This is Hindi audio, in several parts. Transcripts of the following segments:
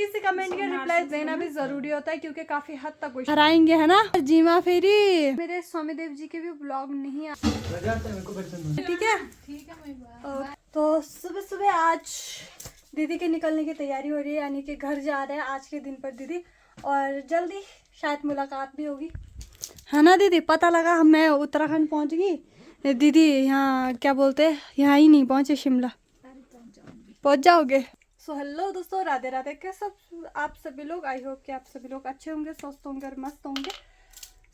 किसी कमेंट के रिप्लाई देना भी जरूरी होता है क्योंकि काफी हद तक कुछ हराएंगे है ना। जीमा फेरी मेरे स्वामी देव जी के भी ब्लॉग नहीं आ ठीक है। तो सुबह सुबह आज दीदी के निकलने की तैयारी हो रही है, यानी कि घर जा रहे हैं आज के दिन पर दीदी, और जल्दी शायद मुलाकात भी होगी, है ना दीदी। पता लगा मैं उत्तराखंड पहुंच गई, दीदी यहाँ क्या बोलते हैं, यहाँ ही नहीं पहुंचे, शिमला पहुंच जाओगे। सो हेलो दोस्तों, राधे राधे। के सब आप सभी लोग, आई होप कि आप सभी लोग अच्छे होंगे, स्वस्थ होंगे और मस्त होंगे।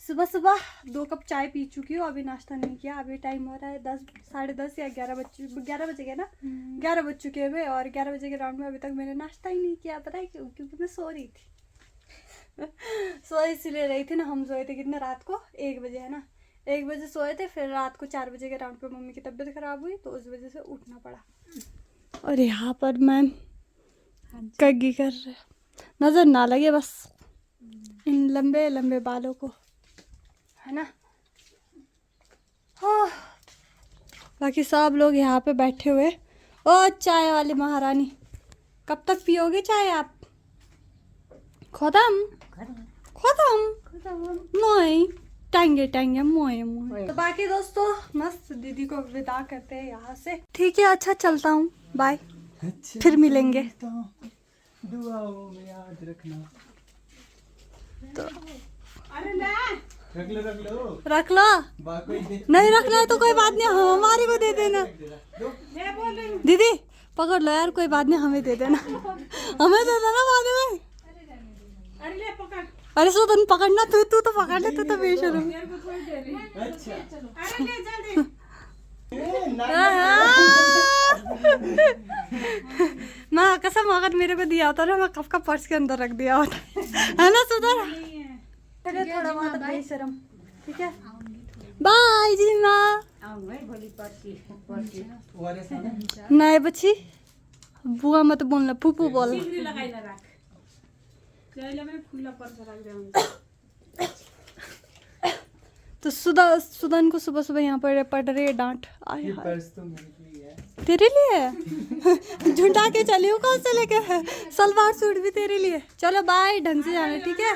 सुबह सुबह 2 कप चाय पी चुकी हूँ, अभी नाश्ता नहीं किया। अभी टाइम हो रहा है 10, 10:30 या 11 बजे गए ना, 11 बज चुके हुए, और 11 बजे के राउंड में अभी तक मैंने नाश्ता ही नहीं किया। पता है क्यों? क्योंकि मैं सो रही थी सो इसलिए रही थी ना। हम सोए थे कितने, रात को 1 बजे, है ना, 1 बजे सोए थे। फिर रात को 4 बजे के राउंड पे मम्मी की तबीयत खराब हुई, तो उस वजह से उठना पड़ा। और यहाँ पर मैम कग्गी कर रहे, नजर ना लगे बस इन लंबे लंबे बालों को, है ना। हाँ, बाकी सब लोग यहाँ पे बैठे हुए। ओ चाय वाली महारानी, कब तक पियोगे चाय आप? खत्म खत्म नहीं, टांगे टांगे मोए मोए। तो बाकी दोस्तों मस्त दीदी को विदा करते हैं यहाँ से। ठीक है, अच्छा चलता हूँ, बाय, फिर मिलेंगे। दुआओं में याद रखना। तो रख लो। नहीं रखना है तो कोई बात नहीं, हमारे को दे देना। दीदी पकड़ लो यार, कोई बात नहीं, हमें दे देना, हमें दे देना बाद में। अरे सुदन पकड़ना, तू तो पकड़ ले, तू तो बेशर्म। मैं कसम, अगर मेरे को दिया होता ना, मैं कब का पर्स के अंदर रख दिया होता, है ना सुधर। थोड़ा बहुत बेशर्म, ठीक है। बाय जी माँ। नहीं बच्ची, बुआ मत बोलना, फूफू बोल। तो सुदन को सुबह सुबह यहाँ पर पड़ रही है डांट। तेरे लिए झुंडा के चली हूँ, कौन से लेके है, सलवार सूट भी तेरे लिए। चलो बाय, ढंग से जाना, ठीक है।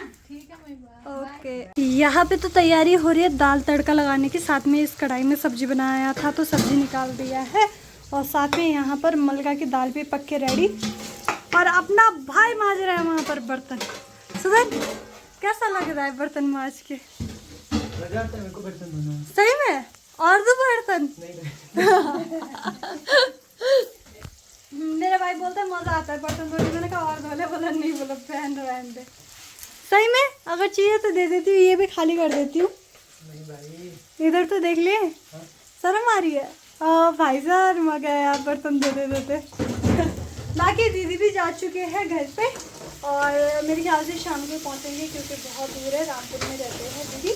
ओके, यहाँ पे तो तैयारी हो रही है दाल तड़का लगाने की। साथ में इस कढ़ाई में सब्जी बनाया था तो सब्जी निकाल दिया है, और साथ में यहाँ पर मलका की दाल भी पक के रेडी, और अपना भाई मांज रहा है वहाँ पर बर्तन। सुधन कैसा लग रहा है बर्तन मांज के? सही में? और दो बर्तन मेरा भाई बोलता है मजा आता है बर्तन धोने। मैंने कहा और धोले, बोला नहीं, बोला रहने दे। सही में अगर चाहिए तो दे देती हूँ, ये भी खाली कर देती हूँ। इधर तो देख लिए, शर्म आ रही है। भाई साहब मर गया यार बर्तन धोते धोते बाकी दीदी भी जा चुके हैं घर पे, और मेरे ख्याल से शाम को पहुँचेंगे क्योंकि बहुत दूर है, रामपुर में रहते हैं दीदी।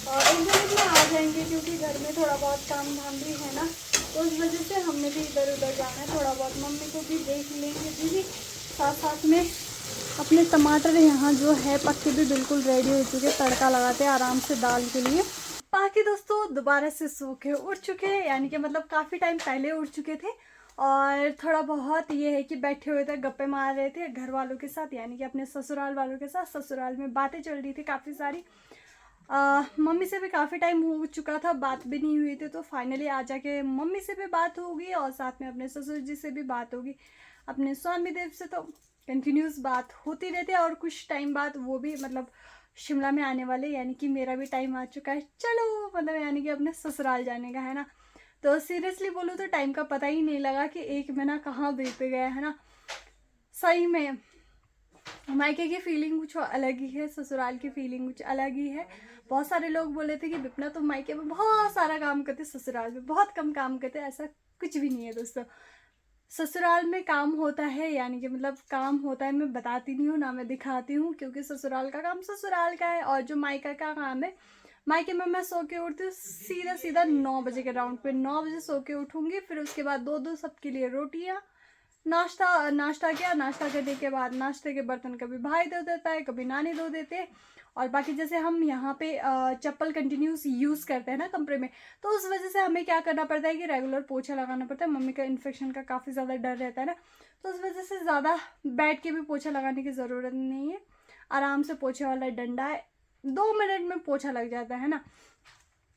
और 1 दिन में आ जाएंगे क्योंकि घर में थोड़ा बहुत काम धाम भी है ना, तो उस वजह से हमने भी इधर उधर जाना है थोड़ा बहुत। मम्मी को भी देख लेंगे दीदी, साथ साथ में अपने टमाटर यहाँ जो है पक्के भी बिल्कुल रेडी हो चुके, तड़का लगाते हैं आराम से दाल के लिए। बाकी दोस्तों दोबारा से सो के उठ चुके हैं, यानी कि मतलब काफ़ी टाइम पहले उठ चुके थे, और थोड़ा बहुत ये है कि बैठे हुए थे, गप्पे मार रहे थे घर वालों के साथ, यानी कि अपने ससुराल वालों के साथ। ससुराल में बातें चल रही थी काफ़ी सारी। मम्मी से भी काफ़ी टाइम हो चुका था, बात भी नहीं हुई थी, तो फाइनली आ जाके मम्मी से भी बात होगी, और साथ में अपने ससुर जी से भी बात होगी। अपने स्वामी देव से तो कंटिन्यूस बात होती रहती है, और कुछ टाइम बाद वो भी मतलब शिमला में आने वाले, यानी कि मेरा भी टाइम आ चुका है, चलो मतलब यानी कि अपने ससुराल जाने का, है ना। तो सीरियसली बोलूँ तो टाइम का पता ही नहीं लगा कि 1 महीना कहाँ बीत गया, है ना। सही में मायके की फीलिंग कुछ अलग ही है, ससुराल की फीलिंग कुछ अलग ही है। बहुत सारे लोग बोले थे कि विपना तो मायके में बहुत सारा काम करते, ससुराल में बहुत कम काम करते। ऐसा कुछ भी नहीं है दोस्तों। ससुराल में काम होता है, यानी कि मतलब काम होता है, मैं बताती नहीं हूँ ना, मैं दिखाती हूँ, क्योंकि ससुराल का काम ससुराल का है, और जो मायका का काम है, मायके में मैं सो के उठती हूँ सीधा 9 बजे के राउंड पे। 9 बजे सो के उठूँगी, फिर उसके बाद 2 सबके लिए रोटियाँ, नाश्ता किया, नाश्ता करने के बाद नाश्ते के बर्तन कभी भाई धो देता है, कभी नानी धो देते हैं। और बाकी जैसे हम यहाँ पे चप्पल कंटिन्यूस यूज़ करते हैं ना कमरे में, तो उस वजह से हमें क्या करना पड़ता है कि रेगुलर पोछा लगाना पड़ता है। मम्मी का इन्फेक्शन का काफ़ी ज़्यादा डर रहता है ना, तो उस वजह से ज़्यादा बैठ के भी पोछा लगाने की ज़रूरत नहीं है। आराम से पोछे वाला डंडा है, 2 मिनट में पोछा लग जाता है ना।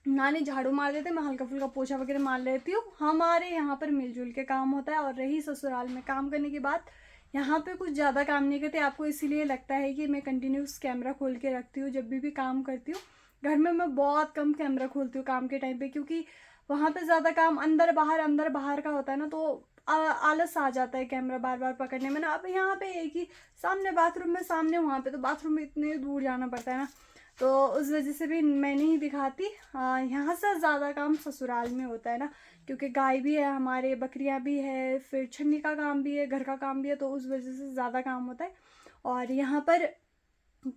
नानी झाड़ू मार देते, मैं हल्का फुल्का पोछा वगैरह मार लेती हूँ। हमारे यहाँ पर मिलजुल के काम होता है। और रही ससुराल में काम करने की बात, यहाँ पे कुछ ज़्यादा काम नहीं करते। आपको इसीलिए लगता है कि मैं कंटिन्यूस कैमरा खोल के रखती हूँ जब भी काम करती हूँ। घर में मैं बहुत कम कैमरा खोलती हूँ काम के टाइम पे, क्योंकि वहाँ पे ज़्यादा काम अंदर बाहर का होता है ना, तो आलस आ जाता है कैमरा बार बार पकड़ने में ना। अब यहाँ पे एक ही सामने बाथरूम में, सामने वहाँ पे, तो बाथरूम में इतने दूर जाना पड़ता है ना, तो उस वजह से भी मैं नहीं दिखाती। यहाँ से ज़्यादा काम ससुराल में होता है ना, क्योंकि गाय भी है हमारे, बकरियाँ भी है, फिर छन्नी का काम भी है, घर का काम भी है, तो उस वजह से ज़्यादा काम होता है। और यहाँ पर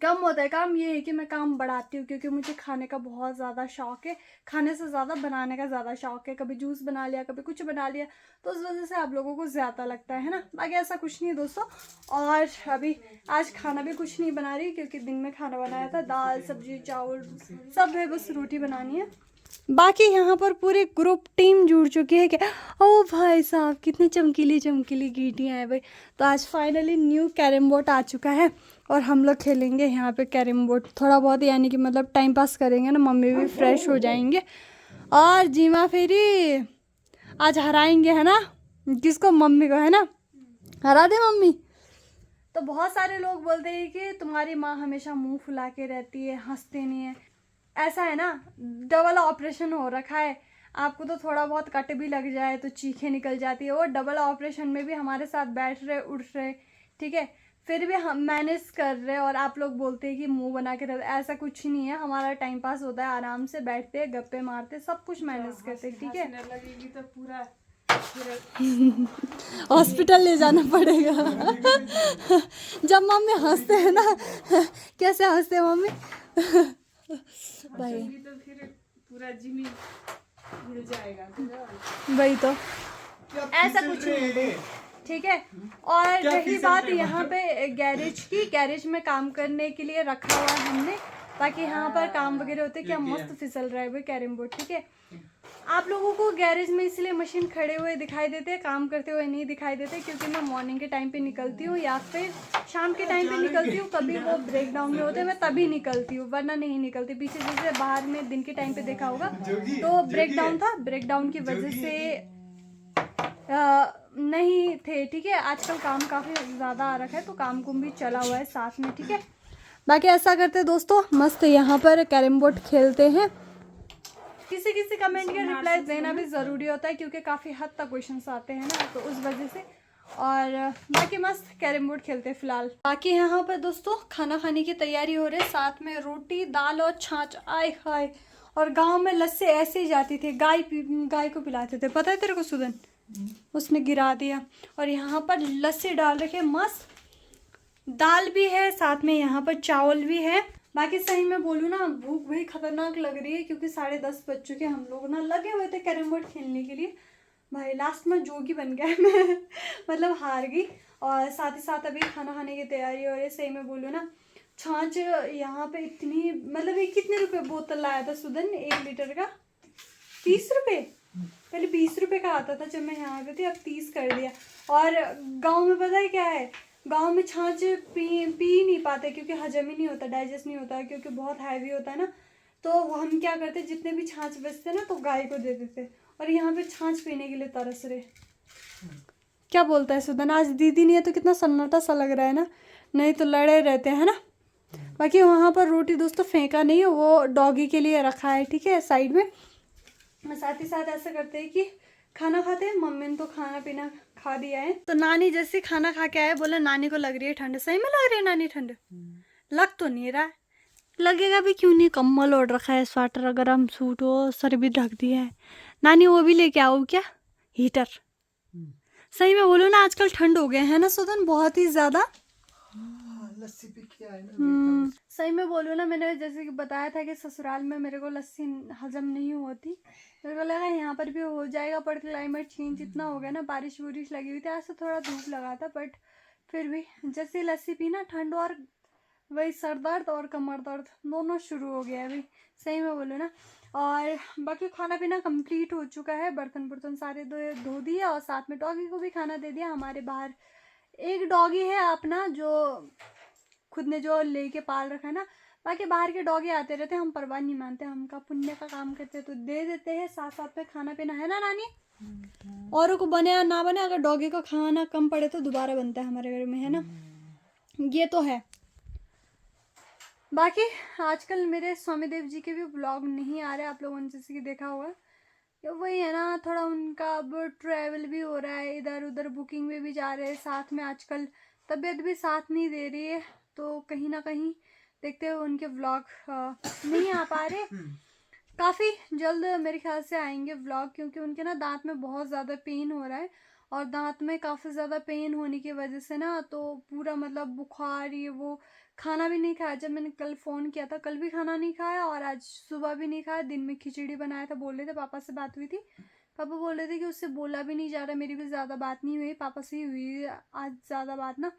कम होता है काम, ये है कि मैं काम बढ़ाती हूँ, क्योंकि मुझे खाने का बहुत ज़्यादा शौक है। खाने से ज़्यादा बनाने का ज़्यादा शौक है। कभी जूस बना लिया, कभी कुछ बना लिया, तो उस वजह से आप लोगों को ज़्यादा लगता है ना। बाकी ऐसा कुछ नहीं है दोस्तों। और अभी आज खाना भी कुछ नहीं बना रही, क्योंकि दिन में खाना बनाया था, दाल सब्जी चावल सब है, बस रोटी बनानी है। बाकी यहाँ पर पूरे ग्रुप टीम जुड़ चुकी है। क्या ओ भाई साहब, कितनी चमकीली चमकीली गीटियाँ हैं भाई। तो आज फाइनली न्यू कैरम बोर्ड आ चुका है और हम लोग खेलेंगे यहाँ पे कैरम बोर्ड थोड़ा बहुत, यानी कि मतलब टाइम पास करेंगे ना, मम्मी भी फ्रेश हो जाएंगे। और जीमा फेरी आज हराएंगे है ना, किसको? मम्मी को, है ना? हरा दे मम्मी। तो बहुत सारे लोग बोलते हैं कि तुम्हारी माँ हमेशा मुंह फुला के रहती है, हंसते नहीं है। ऐसा है ना, डबल ऑपरेशन हो रखा है, आपको तो थोड़ा बहुत कट भी लग जाए तो चीखें निकल जाती है। वो डबल ऑपरेशन में भी हमारे साथ बैठ रहे, उठ रहे, ठीक है, फिर भी हम मैनेज कर रहे, और आप लोग बोलते हैं कि मुंह बना के रहते। ऐसा कुछ ही नहीं है, हमारा टाइम पास होता है, आराम से बैठते हैं, गप्पे मारते, सब कुछ मैनेज करते, ठीक है। लगेगी तो पूरा हॉस्पिटल ले जाना पड़ेगा। जब मम्मी हंसते हैं ना, कैसे हंसते हैं मम्मी भाई, तो फिर पूरा जिम हिल जाएगा। वही तो, ऐसा कुछ नहीं है, ठीक है। और रही बात यहाँ पे गैरेज की, गैरेज में काम करने के लिए रखा हुआ है हमने, ताकि यहाँ पर काम वगैरह होते। क्या मस्त फिसल रहा है भाई कैरम बोर्ड, ठीक है। आप लोगों को गैरेज में इसलिए मशीन खड़े हुए दिखाई देते हैं, काम करते हुए नहीं दिखाई देते, क्योंकि मैं मॉर्निंग के टाइम पे निकलती हूँ या फिर शाम के टाइम पे निकलती हूँ। कभी वो ब्रेक डाउन में होते हैं, मैं तभी निकलती हूँ, वरना नहीं निकलती। पीछे जैसे बाहर में दिन के टाइम पे देखा होगा, तो ब्रेक डाउन था, ब्रेक डाउन की वजह से नहीं थे, ठीक है। आजकल काम काफ़ी ज़्यादा आ रखा है, तो काम कुम भी चला हुआ है साथ में, ठीक है। बाकी ऐसा करते दोस्तों, मस्त यहाँ पर कैरम बोर्ड खेलते हैं। किसी किसी कमेंट के रिप्लाई देना भी ज़रूरी होता है, क्योंकि काफ़ी हद तक क्वेश्चंस आते हैं ना, तो उस वजह से। और बाकी मस्त कैरम बोर्ड खेलते हैं फिलहाल। बाकी यहाँ पर दोस्तों खाना खाने की तैयारी हो रही है, साथ में रोटी दाल और छाछ, आए हाय। और गांव में लस्सी ऐसे ही जाती थी, गाय को पिलाते थे, पता है तेरे को सुदन? उसने गिरा दिया। और यहाँ पर लस्सी डाल रखे, मस्त दाल भी है, साथ में यहाँ पर चावल भी है। बाकी सही में बोलूँ ना, भूख भाई खतरनाक लग रही है, क्योंकि 10:30 बज चुके। हम लोग ना लगे हुए थे कैरम बोर्ड खेलने के लिए, भाई लास्ट में जोगी बन गया मैं मतलब हार गई। और साथ ही साथ अभी खाना खाने की तैयारी हो रही है। सही में बोलूँ ना, छाछ यहाँ पे इतनी, मतलब ये कितने रुपए बोतल लाया था सुदन, 1 लीटर का 30 रुपये। पहले 20 रुपये का आता था जब मैं यहाँ पे थी, अब 30 कर दिया। और गांव में पता है क्या है, गांव में छाछ पी नहीं पाते, क्योंकि हजम ही नहीं होता, डाइजेस्ट नहीं होता, क्योंकि बहुत हैवी होता है ना। तो हम क्या करते, जितने भी छाछ बचते ना, तो गाय को दे देते। और यहाँ पे छाछ पीने के लिए तरस रहे। क्या बोलता है सुदन? आज दीदी नहीं है तो कितना सन्नाटा सा लग रहा है ना, नहीं तो लड़े रहते हैं ना। बाकी वहाँ पर रोटी दोस्तों फेंका नहीं है, वो डॉगी के लिए रखा है, ठीक है, साइड में। साथ ही साथ ऐसा करते हैं कि खाना खाते हैं। मम्मी ने तो खाना पीना खा दिया है, तो नानी जैसे खाना खा के आए, बोले नानी को लग रही है ठंड। सही में लग रही है नानी ठंड? लग तो नहीं रहा, लगेगा भी क्यों नहीं, कम्बल ओढ़ रखा है, स्वेटर गर्म सूट, वो सर भी ढक दिया है। नानी वो भी लेके आओ क्या, हीटर? सही में बोलो ना, आजकल ठंड हो गया है ना सुदन, बहुत ही ज्यादा। लस्सी पी के आए ना। सही में बोलूँ ना, मैंने जैसे कि बताया था कि ससुराल में मेरे को लस्सी हजम नहीं होती, मेरे को लगा यहाँ पर भी हो जाएगा, पर क्लाइमेट चेंज इतना हो गया ना, बारिश वारिश लगी हुई थी, आज तो थोड़ा धूप लगा था, बट फिर भी जैसे लस्सी पी ना, ठंड और वही सर दर्द और कमर दर्द दोनों शुरू हो गया अभी। सही में बोलूँ ना, और बाकी खाना पीना कंप्लीट हो चुका है, बर्तन बर्तन सारे धो दिए और साथ में डॉगी को भी खाना दे दिया। हमारे बाहर एक डॉगी है अपना जो खुद ने जो लेके पाल रखा है ना, बाकी बाहर के डॉगी आते रहते हैं, हम परवाह नहीं मानते, हम का पुण्य का काम करते हैं तो दे देते हैं। साथ साथ में खाना पीना है ना नानी, औरों को बने या ना बने, अगर डॉगी को खाना कम पड़े तो दोबारा बनता है हमारे घर में, है ना, ये तो है। बाकी आजकल मेरे स्वामी देव जी के भी ब्लॉग नहीं आ रहे, आप लोगों ने जैसे कि देखा होगा, वही है ना, थोड़ा उनका अब ट्रैवल भी हो रहा है, इधर उधर बुकिंग में भी जा रहे हैं, साथ में आजकल तबीयत भी साथ नहीं दे रही है, तो कहीं ना कहीं देखते हुए उनके व्लॉग नहीं आ पा रहे। काफ़ी जल्द मेरे ख्याल से आएंगे व्लॉग, क्योंकि उनके ना दांत में बहुत ज़्यादा पेन हो रहा है, और दांत में काफ़ी ज़्यादा पेन होने की वजह से ना तो पूरा मतलब बुखार, ये वो, खाना भी नहीं खाया। जब मैंने कल फ़ोन किया था, कल भी खाना नहीं खाया और आज सुबह भी नहीं खाया, दिन में खिचड़ी बनाया था। बोल रहे थे, पापा से बात हुई थी, पापा बोल रहे थे कि उससे बोला भी नहीं जा रहा, मेरी भी ज़्यादा बात नहीं हुई, पापा से ही हुई आज ज़्यादा बात ना।